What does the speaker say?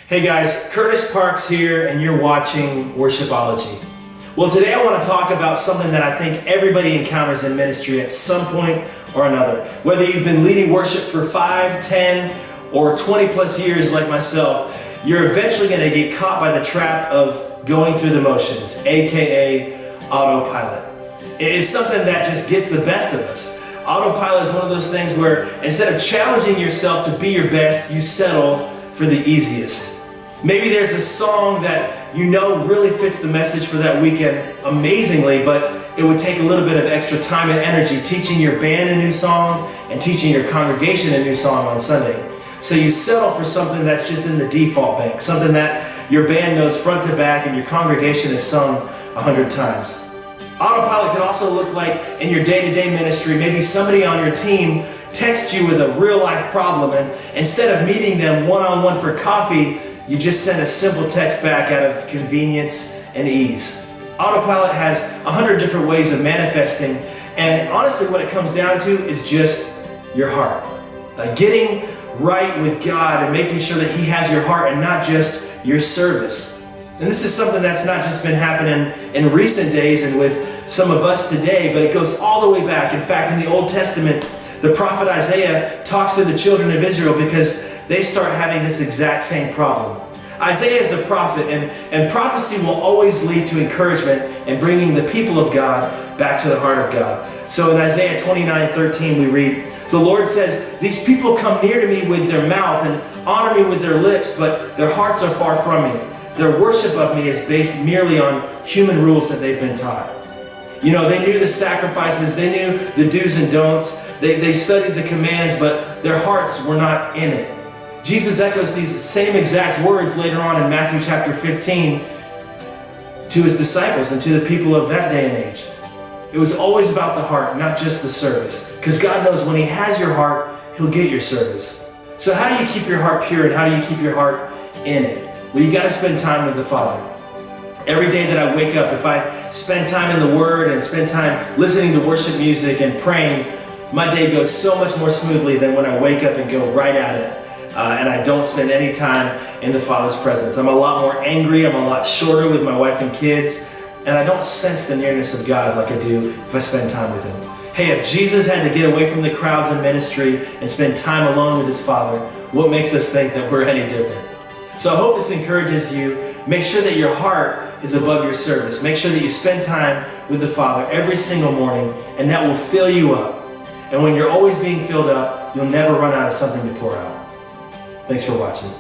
Hey guys, Kurtis Parks here, and you're watching Worshipology. Well, today I want to talk about something that I think everybody encounters in ministry at some point or another. Whether you've been leading worship for 5, 10, or 20 plus years like myself, you're eventually going to get caught by the trap of going through the motions, aka AutoPilot. It's something that just gets the best of us. AutoPilot is one of those things where instead of challenging yourself to be your best, you settle for the easiest. Maybe there's a song that you know really fits the message for that weekend amazingly, but it would take a little bit of extra time and energy teaching your band a new song and teaching your congregation a new song on Sunday. So you settle for something that's just in the default bank, something that your band knows front to back and your congregation has sung 100 times. AutoPilot could also look like in your day-to-day ministry, maybe somebody on your team texts you with a real-life problem, and instead of meeting them one-on-one for coffee, you just send a simple text back out of convenience and ease. AutoPilot has 100 different ways of manifesting, and honestly what it comes down to is just your heart. Getting right with God and making sure that He has your heart and not just your service. And this is something that's not just been happening in recent days and with some of us today, but it goes all the way back. In fact, in the Old Testament, the prophet Isaiah talks to the children of Israel because they start having this exact same problem. Isaiah is a prophet, and prophecy will always lead to encouragement and bringing the people of God back to the heart of God. So in Isaiah 29:13 we read, "The Lord says, these people come near to me with their mouth and honor me with their lips, but their hearts are far from me. Their worship of me is based merely on human rules that they've been taught." You know, they knew the sacrifices, they knew the do's and don'ts, they studied the commands, but their hearts were not in it. Jesus echoes these same exact words later on in Matthew chapter 15 to His disciples and to the people of that day and age. It was always about the heart, not just the service. Because God knows when He has your heart, He'll get your service. So how do you keep your heart pure and how do you keep your heart in it? Well, you got to spend time with the Father. Every day that I wake up, if I spend time in the Word and spend time listening to worship music and praying, my day goes so much more smoothly than when I wake up and go right at it. And I don't spend any time in the Father's presence. I'm a lot more angry, I'm a lot shorter with my wife and kids, and I don't sense the nearness of God like I do if I spend time with Him. Hey, if Jesus had to get away from the crowds in ministry and spend time alone with His Father, what makes us think that we're any different? So I hope this encourages you. Make sure that your heart is above your service. Make sure that you spend time with the Father every single morning, and that will fill you up. And when you're always being filled up, you'll never run out of something to pour out. Thanks for watching.